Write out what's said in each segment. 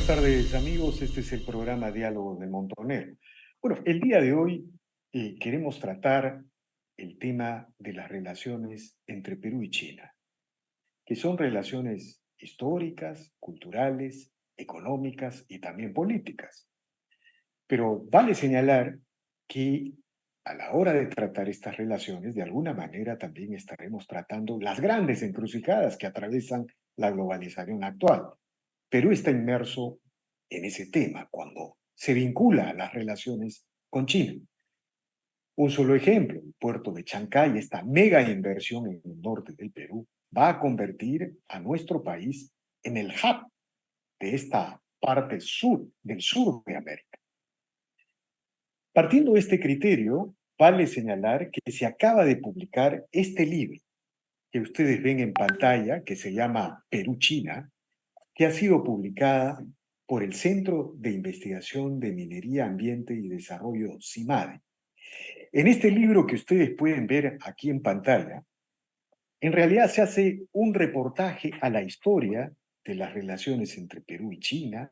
tardes, amigos. Este es el programa Diálogos de Montonero. Bueno, el día de hoy queremos tratar el tema de las relaciones entre Perú y China, que son relaciones históricas, culturales, económicas y también políticas. Pero vale señalar que a la hora de tratar estas relaciones, de alguna manera también estaremos tratando las grandes encrucijadas que atraviesan la globalización actual. Perú está inmerso en ese tema cuando se vincula a las relaciones con China. Un solo ejemplo, el puerto de Chancay, esta mega inversión en el norte del Perú, va a convertir a nuestro país en el hub de esta parte del sur de América. Partiendo de este criterio, vale señalar que se acaba de publicar este libro que ustedes ven en pantalla, que se llama Perú-China, que ha sido publicada por el Centro de Investigación de Minería, Ambiente y Desarrollo, CIMADE. En este libro que ustedes pueden ver aquí en pantalla, en realidad se hace un reportaje a la historia de las relaciones entre Perú y China.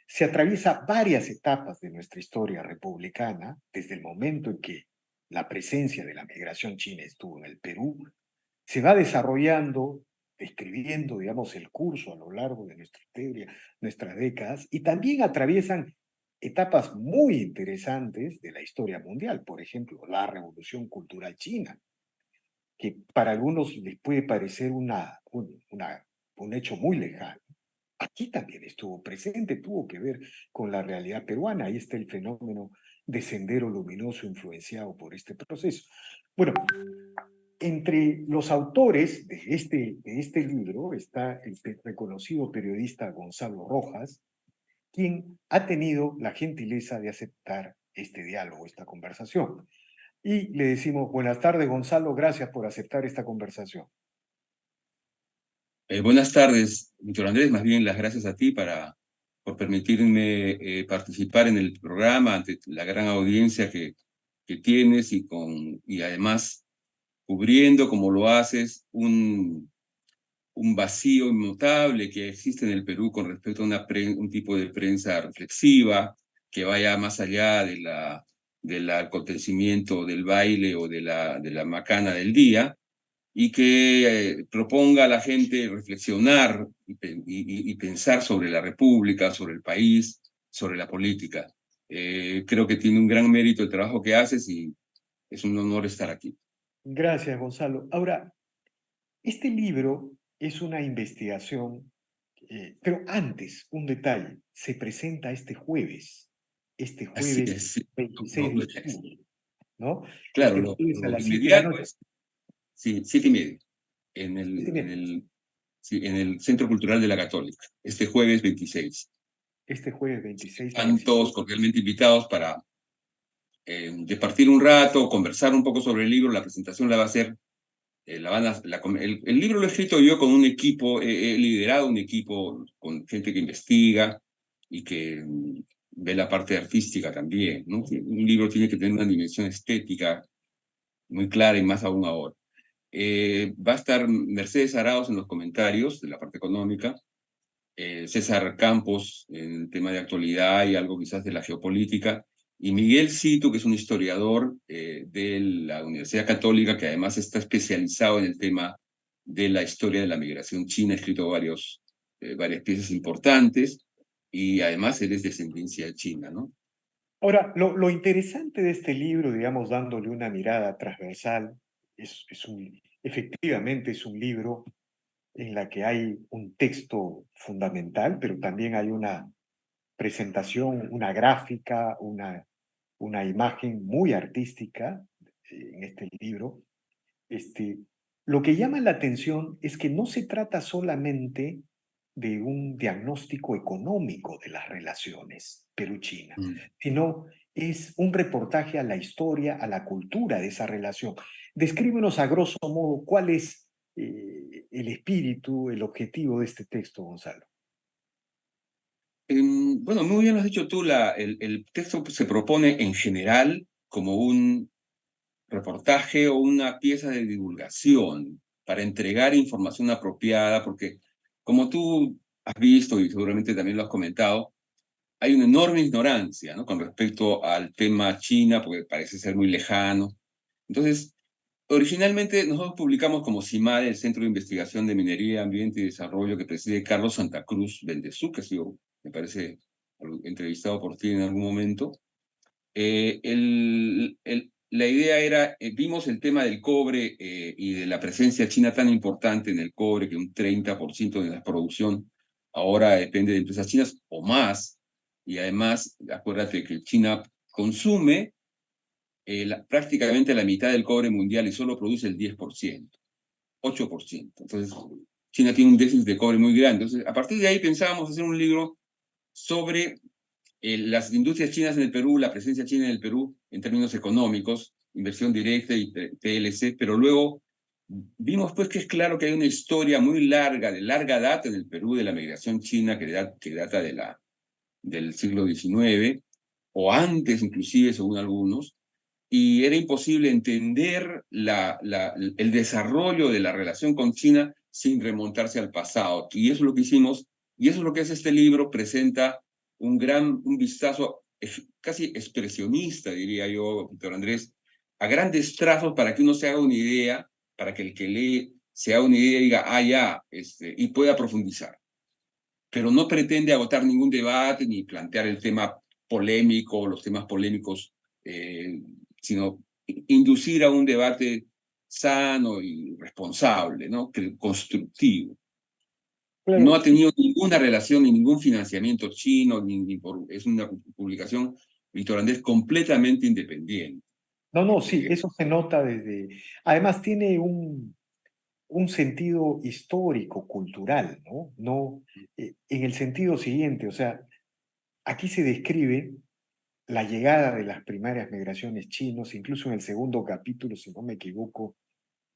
Se atraviesa varias etapas de nuestra historia republicana, desde el momento en que la presencia de la migración china estuvo en el Perú, se va desarrollando, describiendo, digamos, el curso a lo largo de nuestra historia, nuestras décadas, y también atraviesan etapas muy interesantes de la historia mundial, por ejemplo, la Revolución Cultural China, que para algunos les puede parecer un hecho muy lejano. Aquí también estuvo presente, tuvo que ver con la realidad peruana. Ahí está el fenómeno de Sendero Luminoso influenciado por este proceso. Bueno, entre los autores de este libro está el reconocido periodista Gonzalo Rojas, quien ha tenido la gentileza de aceptar este diálogo, esta conversación. Y le decimos, buenas tardes, Gonzalo, gracias por aceptar esta conversación. Buenas tardes, Víctor Andrés. Más bien las gracias a ti por permitirme participar en el programa ante la gran audiencia que tienes y además cubriendo, como lo haces, un vacío inmutable que existe en el Perú con respecto a un tipo de prensa reflexiva que vaya más allá del acontecimiento del baile o de la macana del día y que proponga a la gente reflexionar y pensar sobre la República, sobre el país, sobre la política. Creo que tiene un gran mérito el trabajo que haces y es un honor estar aquí. Gracias, Gonzalo. Ahora, este libro es una investigación, pero antes, un detalle, se presenta este Así jueves es. Sí. 26 de julio, ¿no? Claro, Este jueves a lo las 7 de la inmediato noche. es, sí, 7:30, Siete y media. sí, en el Centro Cultural de la Católica, este jueves 26. Este jueves 26 a las Están 7. todos cordialmente invitados para departir un rato, conversar un poco sobre el libro. La presentación la va a hacer el libro lo he escrito yo con un equipo, he liderado un equipo con gente que investiga y que ve la parte artística también, ¿no? Un libro tiene que tener una dimensión estética muy clara y más aún ahora. Va a estar Mercedes Arauz en los comentarios de la parte económica, César Campos en el tema de actualidad y algo quizás de la geopolítica, y Miguel Cito, que es un historiador de la Universidad Católica, que además está especializado en el tema de la historia de la migración china, ha escrito varias piezas importantes, y además él es de descendencia china, ¿no? Ahora, lo interesante de este libro, digamos, dándole una mirada transversal, efectivamente es un libro en la que hay un texto fundamental, pero también hay una presentación, una gráfica, una imagen muy artística en este libro. Este, lo que llama la atención es que no se trata solamente de un diagnóstico económico de las relaciones Perú-China, Mm. sino es un reportaje a la historia, a la cultura de esa relación. Descríbenos a grosso modo cuál es el espíritu, el objetivo de este texto, Gonzalo. Bueno, muy bien lo has dicho tú, el texto se propone en general como un reportaje o una pieza de divulgación para entregar información apropiada, porque como tú has visto y seguramente también lo has comentado, hay una enorme ignorancia, ¿no? Con respecto al tema China, porque parece ser muy lejano. Entonces, originalmente nosotros publicamos como CIMADE, el Centro de Investigación de Minería, Ambiente y Desarrollo, que preside Carlos Santa Cruz Bendezú, que ha sido, me parece, entrevistado por ti en algún momento. La idea era, vimos el tema del cobre y de la presencia china tan importante en el cobre, que un 30% de la producción ahora depende de empresas chinas o más, y además, acuérdate que China consume prácticamente la mitad del cobre mundial y solo produce el 10%, 8%. Entonces, China tiene un déficit de cobre muy grande. Entonces, a partir de ahí pensábamos hacer un libro sobre las industrias chinas en el Perú, la presencia china en el Perú en términos económicos, inversión directa y TLC, pero luego vimos pues que es claro que hay una historia muy larga, de larga data en el Perú de la migración china que data del siglo XIX, o antes inclusive, según algunos, y era imposible entender el desarrollo de la relación con China sin remontarse al pasado. Y eso es lo que hicimos, y eso es lo que hace este libro, presenta un vistazo casi expresionista, diría yo, Víctor Andrés, a grandes trazos para que uno se haga una idea, para que el que lee se haga una idea y diga, ah, ya, y pueda profundizar. Pero no pretende agotar ningún debate ni plantear el tema polémico, los temas polémicos, eh, sino inducir a un debate sano y responsable, ¿no? Constructivo. No Claro, ha tenido ninguna relación ni ningún financiamiento chino, es una publicación, Víctor Andrés, completamente independiente. no, no, sí, Eh, eso se nota desde... Además tiene un sentido histórico, cultural, ¿no? No, en el sentido siguiente, o sea, aquí se describe la llegada de las primarias migraciones chinos, incluso en el segundo capítulo, si no me equivoco,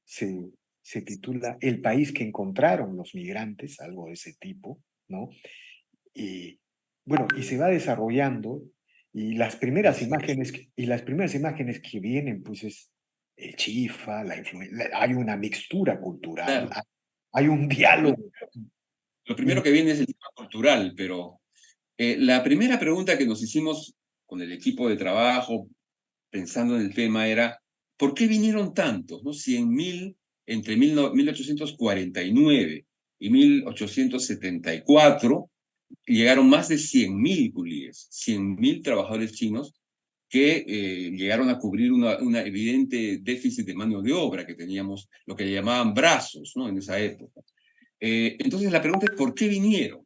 se, se titula El país que encontraron los migrantes, algo de ese tipo, ¿no? Y bueno, y se va desarrollando y las primeras imágenes que vienen, pues es el chifa, hay una mixtura cultural, claro, hay un diálogo. lo primero que viene es el tema cultural, pero la primera pregunta que nos hicimos con el equipo de trabajo, pensando en el tema, era, ¿por qué vinieron tantos? ¿No? 100.000 entre 1849 y 1874, llegaron más de 100.000 culíes, 100.000 trabajadores chinos que llegaron a cubrir una evidente déficit de mano de obra que teníamos, lo que llamaban brazos, ¿no? En esa época. Entonces la pregunta es, ¿por qué vinieron?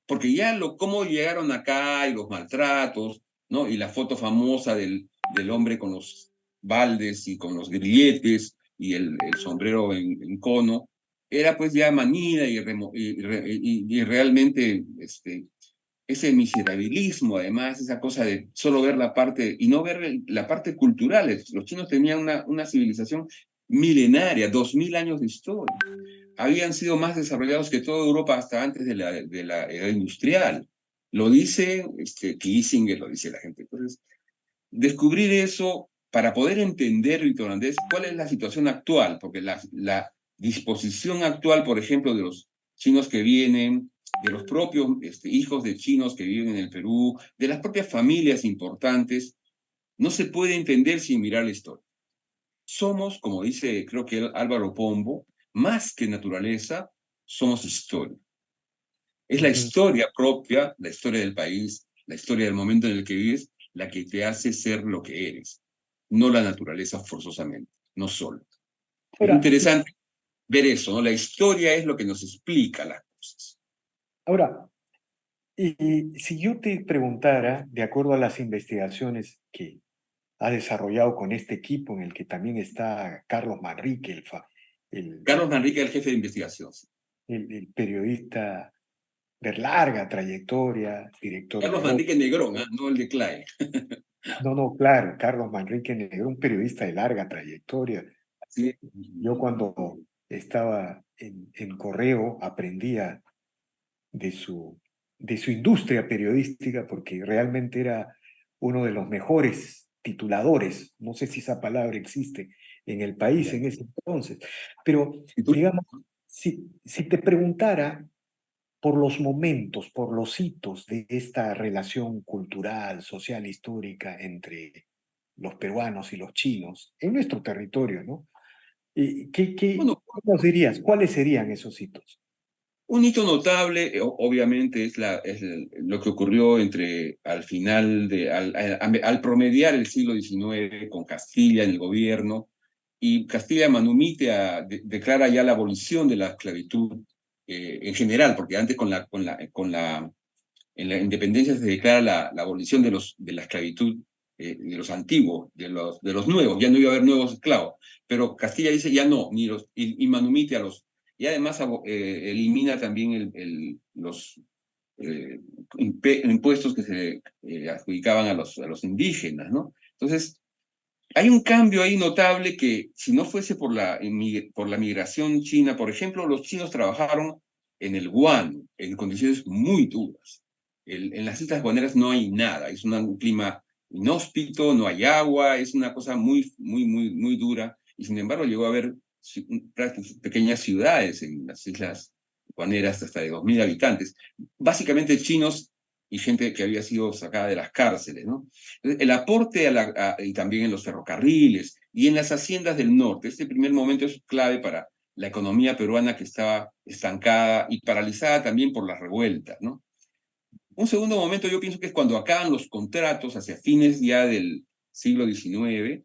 Porque ya cómo llegaron acá y los maltratos, ¿no? Y la foto famosa del hombre con los baldes y con los grilletes y el sombrero en cono, era pues ya manida y realmente ese miserabilismo, además, esa cosa de solo ver la parte y no ver la parte cultural. Los chinos tenían una civilización milenaria, 2000 años de historia. Habían sido más desarrollados que toda Europa hasta antes de la edad industrial. Lo dice Kissinger, lo dice la gente. Entonces, descubrir eso para poder entender, Víctor Andrés, cuál es la situación actual, porque la disposición actual, por ejemplo, de los chinos que vienen, de los propios hijos de chinos que viven en el Perú, de las propias familias importantes, no se puede entender sin mirar la historia. Somos, como dice creo que Álvaro Pombo, más que naturaleza, somos historia. Es la Ujú. historia propia, la historia del país, la historia del momento en el que vives, la que te hace ser lo que eres, no la naturaleza forzosamente, no solo. Es Ahora, si, interesante ver eso, ¿no? La historia es lo que nos explica las cosas. ahora, y si yo te preguntara, de acuerdo a las investigaciones que ha desarrollado con este equipo en el que también está Carlos Manrique, el, Carlos Manrique es el jefe de investigación. el periodista de larga trayectoria, director de Carlos Europa. Manrique Negrón, ¿eh? No el de Clay. No, no, claro, Carlos Manrique Negro, un periodista de larga trayectoria. Sí. Yo cuando estaba en Correo aprendía de de su industria periodística porque realmente era uno de los mejores tituladores, no sé si esa palabra existe en el país Ya. en ese entonces, pero ¿Y tú? digamos, si te preguntara por los momentos, por los hitos de esta relación cultural, social, histórica entre los peruanos y los chinos en nuestro territorio, ¿no? Bueno, ¿Qué nos dirías? ¿Cuáles serían esos hitos? un hito notable, obviamente, lo que ocurrió al final, al promediar el siglo XIX con Castilla en el gobierno, y Castilla manumite declara ya la abolición de la esclavitud en general, porque antes en la independencia se declara la abolición de la esclavitud de los antiguos, de los nuevos, ya no iba a haber nuevos esclavos, pero Castilla dice ya no, y manumite a los, y además elimina también los impuestos que se adjudicaban a a los indígenas, ¿no? Entonces, hay un cambio ahí notable que si no fuese por la migración china, por ejemplo, los chinos trabajaron en el guano, en condiciones muy duras. En las islas guaneras no hay nada, es un clima inhóspito, no hay agua, es una cosa muy dura. Y sin embargo llegó a haber pequeñas ciudades en las islas guaneras hasta de 2.000 habitantes, básicamente chinos y gente que había sido sacada de las cárceles, ¿no? El aporte y también en los ferrocarriles y en las haciendas del norte. Este primer momento es clave para la economía peruana que estaba estancada y paralizada también por las revueltas, ¿no? Un segundo momento yo pienso que es cuando acaban los contratos hacia fines ya del siglo XIX.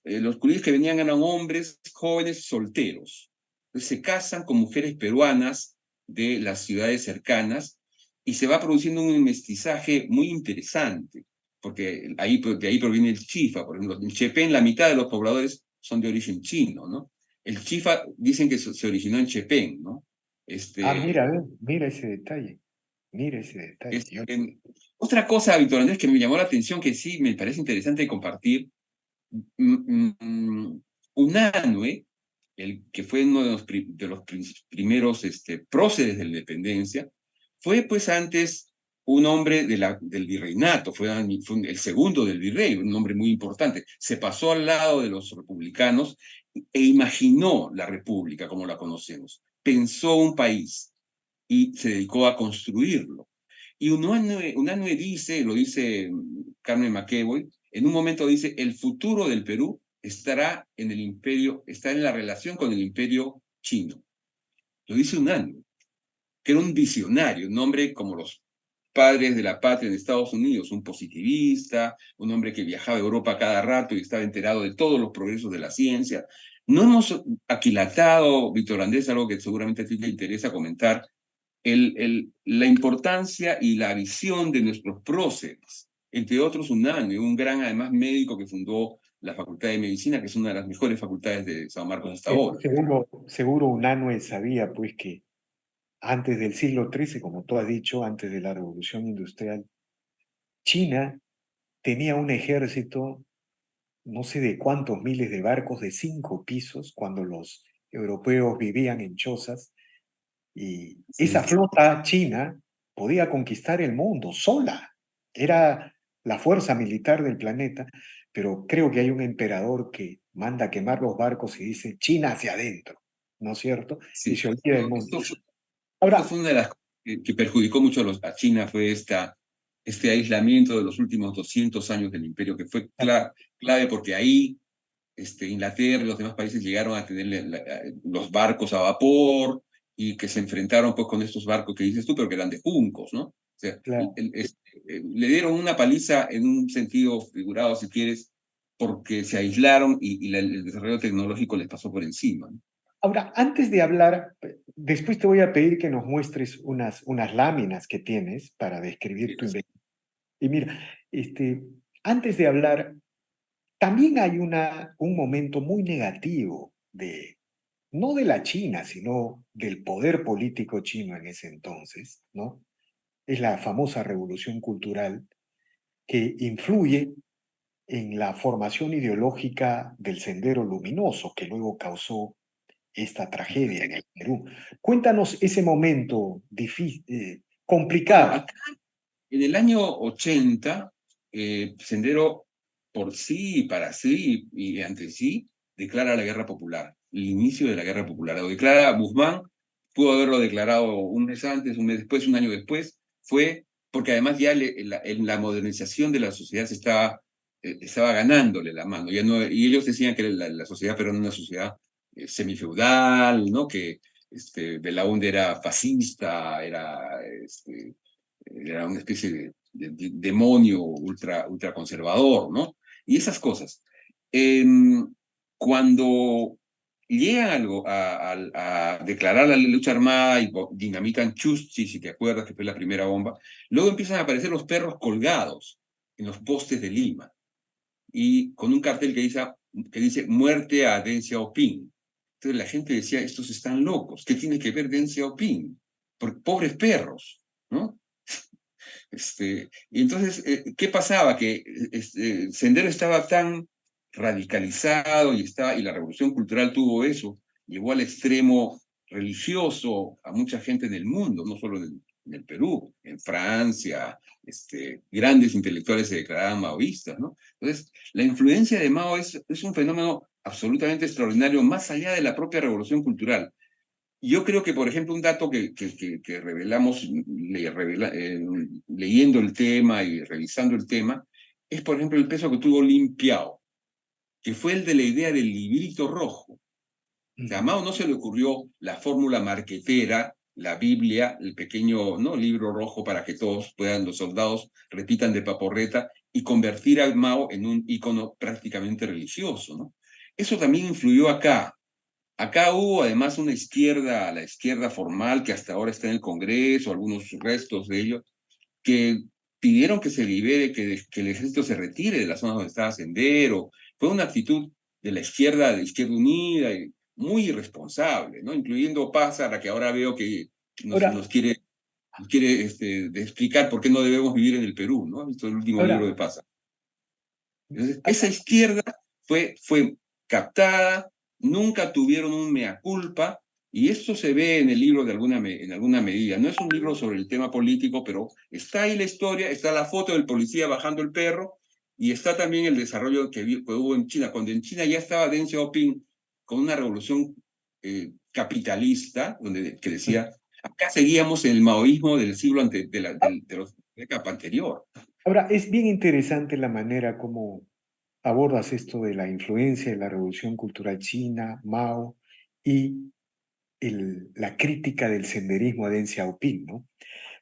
Los curíes que venían eran hombres jóvenes solteros. Entonces se casan con mujeres peruanas de las ciudades cercanas y se va produciendo un mestizaje muy interesante, porque de ahí proviene el chifa. Por ejemplo, en Chepén la mitad de los pobladores son de origen chino, ¿no? El chifa dicen que se originó en Chepén, ¿no? Ah, Este, mira, mira ese detalle, mira ese detalle. es, otra cosa, Víctor Andrés, que me llamó la atención, que sí me parece interesante compartir. Unanue, el que fue uno de los primeros próceres de la independencia, fue pues antes un hombre del virreinato, fue el segundo del virrey, un hombre muy importante. Se pasó al lado de los republicanos e imaginó la república como la conocemos. Pensó un país y se dedicó a construirlo. Y Unanue dice, lo dice Carmen McEvoy, en un momento dice, el futuro del Perú estará en el imperio, está en la relación con el imperio chino. Lo dice Unanue, que era un visionario, un hombre como los padres de la patria en Estados Unidos, un positivista, un hombre que viajaba a Europa cada rato y estaba enterado de todos los progresos de la ciencia. No hemos aquilatado, Víctor Andrés, algo que seguramente a ti te interesa comentar, la importancia y la visión de nuestros próceres, entre otros Unanue, un gran además médico que fundó la Facultad de Medicina, que es una de las mejores facultades de San Marcos hasta ahora. Seguro Unanue sabía pues que antes del siglo XIII, como tú has dicho, antes de la Revolución Industrial, China tenía un ejército, no sé de cuántos miles de barcos de 5 pisos, cuando los europeos vivían en chozas, y esa Sí, flota china podía conquistar el mundo sola. Era la fuerza militar del planeta, pero creo que hay un emperador que manda a quemar los barcos y dice China hacia adentro, ¿no es cierto? Y sí. se olvida del mundo. Esto Ahora, fue una de las cosas que perjudicó mucho a China, fue este aislamiento de los últimos 200 años del imperio, que fue clave porque ahí Inglaterra y los demás países llegaron a tener los barcos a vapor y que se enfrentaron pues con estos barcos que dices tú, pero que eran de juncos, ¿no? O sea, claro. le dieron una paliza en un sentido figurado, si quieres, porque se aislaron y el desarrollo tecnológico les pasó por encima, ¿no? Ahora, antes de hablar, después te voy a pedir que nos muestres unas láminas que tienes para describir tu investigación. Y mira, antes de hablar, también hay un momento muy negativo no de la China, sino del poder político chino en ese entonces, ¿no? Es la famosa revolución cultural que influye en la formación ideológica del Sendero Luminoso, que luego causó esta tragedia en el Perú. Cuéntanos ese momento difícil, Bueno, complicado. acá en el año 80, Sendero por sí y para sí y ante sí declara la guerra popular, el inicio de la guerra popular. Lo declara Guzmán pudo haberlo declarado un mes antes, un mes después, un año después, fue porque además ya la modernización de la sociedad estaba ganándole la mano. Ya no, y ellos decían que la sociedad peruana era una sociedad semifeudal, ¿no? Que Belaúnde era fascista, era una especie demonio ultra conservador, ¿no? Y esas cosas. Cuando llegan a declarar la lucha armada y dinamitan Chuschi, si te acuerdas que fue la primera bomba, luego empiezan a aparecer los perros colgados en los postes de Lima y con un cartel que dice muerte a Deng Xiaoping. Entonces la gente decía, estos están locos, ¿qué tiene que ver Deng Xiaoping? Pobres perros, ¿no? Y entonces, ¿qué pasaba? Que Sendero estaba tan radicalizado y la revolución cultural tuvo eso, llegó al extremo religioso a mucha gente en el mundo, no solo en el Perú, en Francia, grandes intelectuales se declaraban maoístas, ¿no? Entonces, la influencia de Mao es un fenómeno absolutamente extraordinario, más allá de la propia revolución cultural. Yo creo que, por ejemplo, un dato que revelamos leyendo el tema y revisando el tema, es, por ejemplo, el peso que tuvo Lin Piao, que fue el de la idea del librito rojo. O sea, a Mao no se le ocurrió la fórmula marquetera, la Biblia, el pequeño, ¿no?, libro rojo para que todos puedan, los soldados repitan de paporreta y convertir a Mao en un ícono prácticamente religioso, ¿no? Eso también influyó acá. Acá hubo además una izquierda, la izquierda formal, que hasta ahora está en el Congreso, algunos restos de ellos, que pidieron que se libere, que el ejército se retire de las zonas donde estaba Sendero. Fue una actitud de la izquierda, de Izquierda Unida, y muy irresponsable, ¿no? Incluyendo Paz, a la que ahora veo que nos, Ahora, nos quiere, nos quiere de explicar por qué no debemos vivir en el Perú, ¿no? Esto es el último libro ahora, de Paz. Entonces, esa izquierda fue captada, nunca tuvieron un mea culpa, y esto se ve en el libro en alguna medida. No es un libro sobre el tema político, pero está ahí la historia, está la foto del policía bajando el perro, y está también el desarrollo que hubo en China, cuando en China ya estaba Deng Xiaoping con una revolución capitalista, que decía, acá seguíamos en el maoísmo del siglo de la década anterior. ahora, es bien interesante la manera como abordas esto de la influencia de la Revolución Cultural China, Mao, y la crítica del senderismo a Deng Xiaoping, ¿no?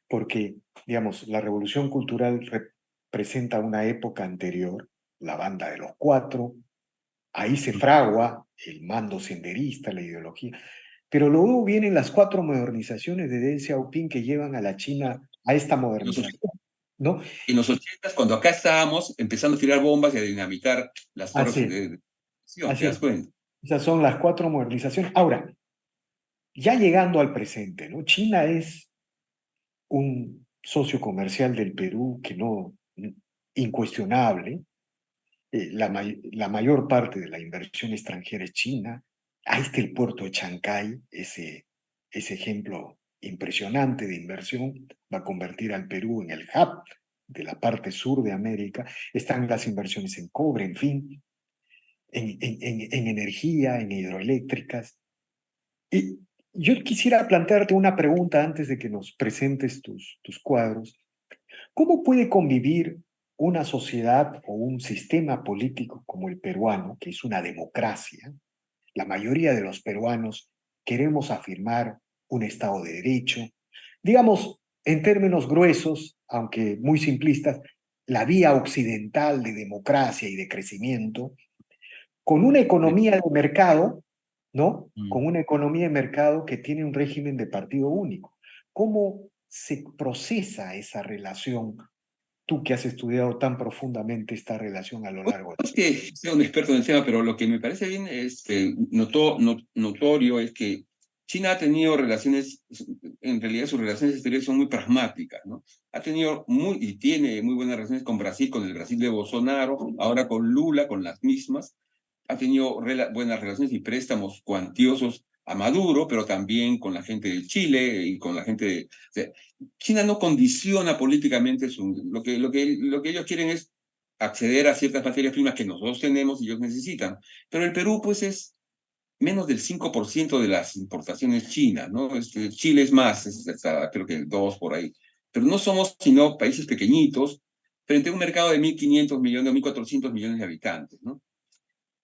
Porque, digamos, la Revolución Cultural representa una época anterior, la Banda de los Cuatro, ahí se fragua el mando senderista, la ideología, pero luego vienen las cuatro modernizaciones de Deng Xiaoping que llevan a la China a esta modernización, ¿no? En los 80, cuando acá estábamos empezando a tirar bombas y a dinamitar las torres Así, de televisión, ¿te así das es. cuenta? Esas son las cuatro modernizaciones. Ahora, ya llegando al presente, ¿no? China es un socio comercial del Perú que no, incuestionable. La mayor parte de la inversión extranjera es china. Ahí está el puerto de Chancay, ese ejemplo impresionante de inversión, va a convertir al Perú en el hub de la parte sur de América. Están las inversiones en cobre, en fin, en energía, en hidroeléctricas. Y yo quisiera plantearte una pregunta antes de que nos presentes tus cuadros. ¿Cómo puede convivir una sociedad o un sistema político como el peruano, que es una democracia? La mayoría de los peruanos queremos afirmar un Estado de Derecho. Digamos, en términos gruesos, aunque muy simplistas, la vía occidental de democracia y de crecimiento, con una economía de mercado, ¿no? Mm. Con una economía de mercado que tiene un régimen de partido único. ¿Cómo se procesa esa relación? Tú que has estudiado tan profundamente esta relación a lo Bueno, largo de... no es que sea un experto en el tema, pero lo que me parece bien notorio es que China ha tenido relaciones, en realidad sus relaciones exteriores son muy pragmáticas, ¿no? Ha tenido y tiene muy buenas relaciones con Brasil, con el Brasil de Bolsonaro, ahora con Lula, con las mismas. Ha tenido buenas relaciones y préstamos cuantiosos a Maduro, pero también con la gente de Chile y con la gente de... O sea, China no condiciona políticamente lo que ellos quieren es acceder a ciertas materias primas que nosotros tenemos y ellos necesitan. Pero el Perú, pues, es menos del 5% de las importaciones chinas, ¿no? Chile es más, creo que el 2 por ahí. Pero no somos sino países pequeñitos frente a un mercado de 1.500 millones o 1.400 millones de habitantes, ¿no?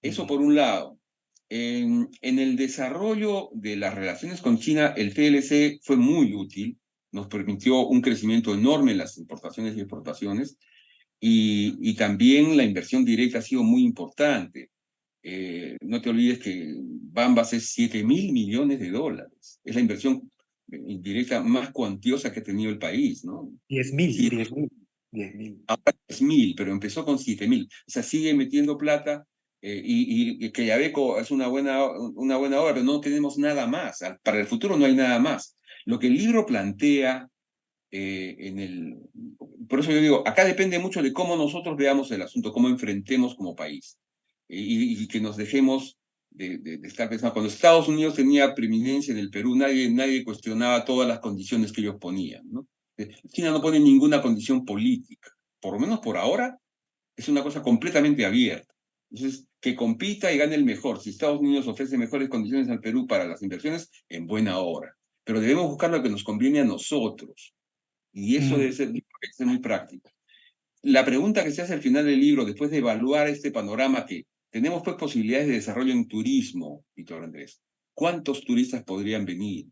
Eso por un lado. En el desarrollo de las relaciones con China, el TLC fue muy útil, nos permitió un crecimiento enorme en las importaciones y exportaciones, y también la inversión directa ha sido muy importante. No te olvides que Bambas es 7.000 millones de dólares. Es la inversión indirecta más cuantiosa que ha tenido el país, ¿no? 10.000, Sí, 10.000, 10.000. ahora es 1.000, pero empezó con 7.000. O sea, sigue metiendo plata, y que Yabeco es una buena obra, pero no tenemos nada más. Para el futuro no hay nada más. Lo que el libro plantea, por eso yo digo, acá depende mucho de cómo nosotros veamos el asunto, cómo enfrentemos como país, y que nos dejemos de estar pensando. Cuando Estados Unidos tenía preeminencia en el Perú, nadie cuestionaba todas las condiciones que ellos ponían, ¿no? China no pone ninguna condición política, por lo menos por ahora, es una cosa completamente abierta. Entonces, que compita y gane el mejor. Si Estados Unidos ofrece mejores condiciones al Perú para las inversiones, en buena hora. Pero debemos buscar lo que nos conviene a nosotros. Y eso Mm. debe ser muy práctico. La pregunta que se hace al final del libro, después de evaluar este panorama, que tenemos pues posibilidades de desarrollo en turismo, Víctor Andrés. ¿Cuántos turistas podrían venir?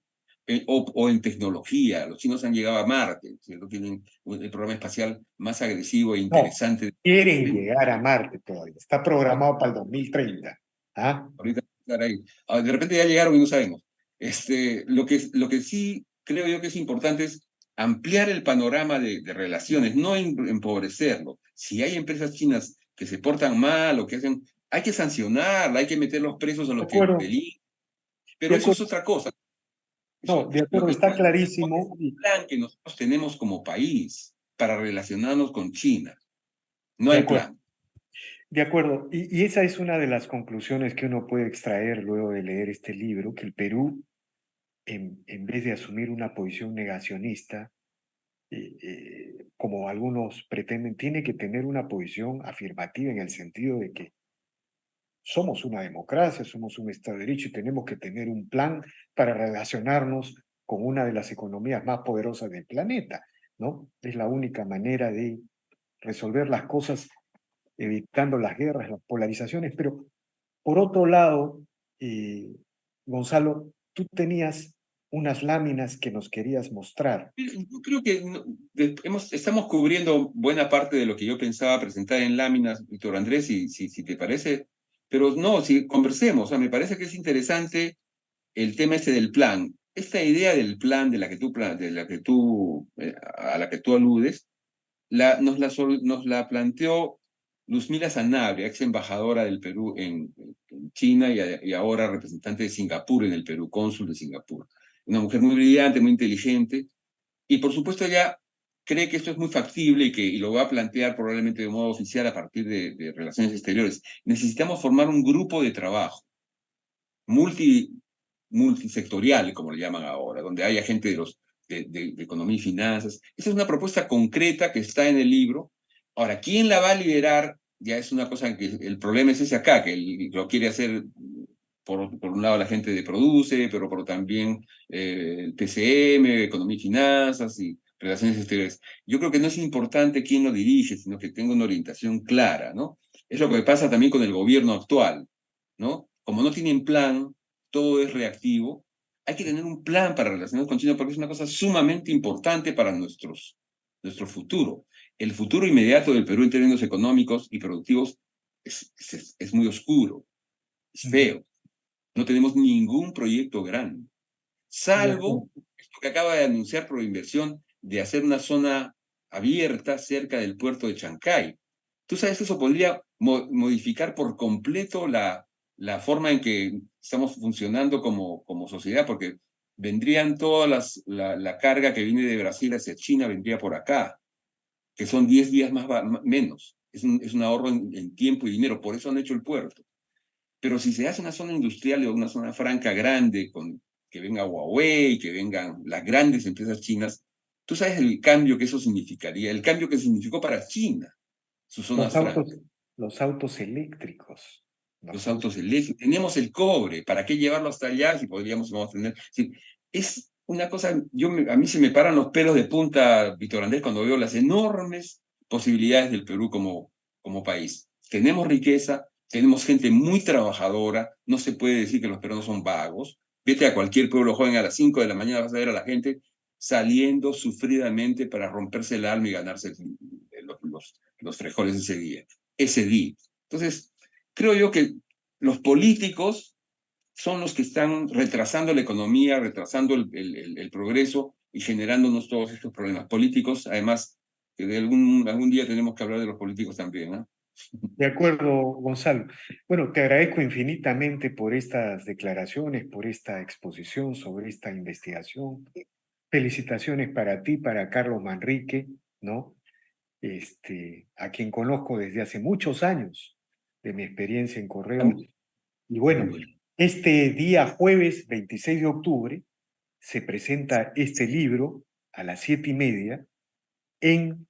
O en tecnología. Los chinos han llegado a Marte, ¿cierto? Tienen el programa espacial más agresivo e No, interesante de quieren momento. llegar a Marte todavía. Está programado para el 2030. ¿Ah? Ahorita estar ahí. De repente ya llegaron y no sabemos. Lo que sí creo yo que es importante es ampliar el panorama de relaciones, no empobrecerlo. Si hay empresas chinas que se portan mal o que hacen, hay que sancionarla, hay que meter los presos a De los que acuerdo, peligran, de pero eso es acuerdo. otra cosa. No, de Lo acuerdo, que está sí es clarísimo. el plan que nosotros tenemos como país para relacionarnos con China. No De hay acuerdo. plan. De acuerdo. Y esa es una de las conclusiones que uno puede extraer luego de leer este libro, que el Perú, en vez de asumir una posición negacionista, como algunos pretenden, tiene que tener una posición afirmativa en el sentido de que somos una democracia, somos un Estado de Derecho y tenemos que tener un plan para relacionarnos con una de las economías más poderosas del planeta, ¿no? Es la única manera de resolver las cosas evitando las guerras, las polarizaciones, pero por otro lado, eh, Gonzalo, tú tenías unas láminas que nos querías mostrar. Yo creo que estamos cubriendo buena parte de lo que yo pensaba presentar en láminas, Víctor Andrés, si te parece, pero no, si conversemos, o sea, me parece que es interesante el tema ese del plan. Esta idea del plan a la que tú aludes, nos la planteó Luzmila Sanabria, ex embajadora del Perú en China, y ahora representante de Singapur en el Perú, cónsul de Singapur. Una mujer muy brillante, muy inteligente, y por supuesto ella cree que esto es muy factible y lo va a plantear probablemente de modo oficial a partir de relaciones exteriores. Necesitamos formar un grupo de trabajo multi, multisectorial, como le llaman ahora, donde haya gente de economía y finanzas. Esa es una propuesta concreta que está en el libro. Ahora, ¿quién la va a liderar? Ya es una cosa que el problema es ese acá, que lo quiere hacer por un lado la gente de Produce, pero también el PCM, Economía y Finanzas y Relaciones Exteriores. Yo creo que no es importante quién lo dirige, sino que tenga una orientación clara, ¿no? Es lo que pasa también con el gobierno actual, ¿no? Como no tienen plan, todo es reactivo, hay que tener un plan para relacionarnos con China porque es una cosa sumamente importante para nuestro futuro. El futuro inmediato del Perú en términos económicos y productivos es muy oscuro, es Mm. feo. No tenemos ningún proyecto grande, De acuerdo. salvo esto que acaba de anunciar Proinversión de hacer una zona abierta cerca del puerto de Chancay. Tú sabes que eso podría modificar por completo la forma en que estamos funcionando como sociedad, porque vendrían la carga que viene de Brasil hacia China, vendría por acá, que son 10 días menos. Es un ahorro en tiempo y dinero, por eso han hecho el puerto. Pero si se hace una zona industrial o una zona franca grande, que venga Huawei, que vengan las grandes empresas chinas, tú sabes el cambio que eso significaría, el cambio que significó para China, sus Los zonas autos, francas. los autos eléctricos. los ¿no? autos eléctricos, tenemos el cobre, ¿para qué llevarlo hasta allá si podríamos vamos a tener? Sí, es una cosa, a mí se me paran los pelos de punta, Víctor Andrés, cuando veo las enormes posibilidades del Perú como país. Tenemos riqueza, tenemos gente muy trabajadora, no se puede decir que los peruanos son vagos. Vete a cualquier pueblo joven a las 5 de la mañana, vas a ver a la gente saliendo sufridamente para romperse el alma y ganarse los frijoles ese día. Ese día. Entonces, creo yo que los políticos son los que están retrasando la economía, retrasando el progreso y generándonos todos estos problemas políticos. Además, que de algún día tenemos que hablar de los políticos también, ¿no? De acuerdo, Gonzalo. Bueno, te agradezco infinitamente por estas declaraciones, por esta exposición sobre esta investigación. Felicitaciones para ti, para Carlos Manrique, ¿no? A quien conozco desde hace muchos años de mi experiencia en Correo. Y bueno, este día jueves 26 de octubre se presenta este libro a las 7:30 en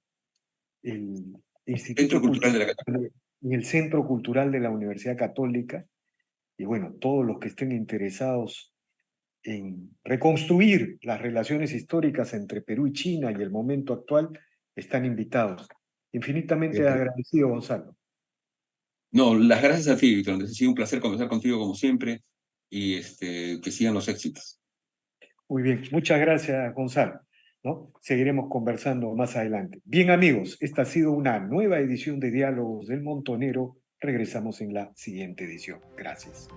el Centro Instituto Cultural de Cultural, la Católica. en el Centro Cultural de la Universidad Católica. Y bueno, todos los que estén interesados en reconstruir las relaciones históricas entre Perú y China y el momento actual están invitados. Infinitamente agradecido, Gonzalo. No, las gracias a ti, Víctor. Ha sido un placer conversar contigo como siempre y que sigan los éxitos. Muy bien, muchas gracias, Gonzalo. ¿No? Seguiremos conversando más adelante. Bien, amigos, esta ha sido una nueva edición de Diálogos del Montonero. Regresamos en la siguiente edición. Gracias.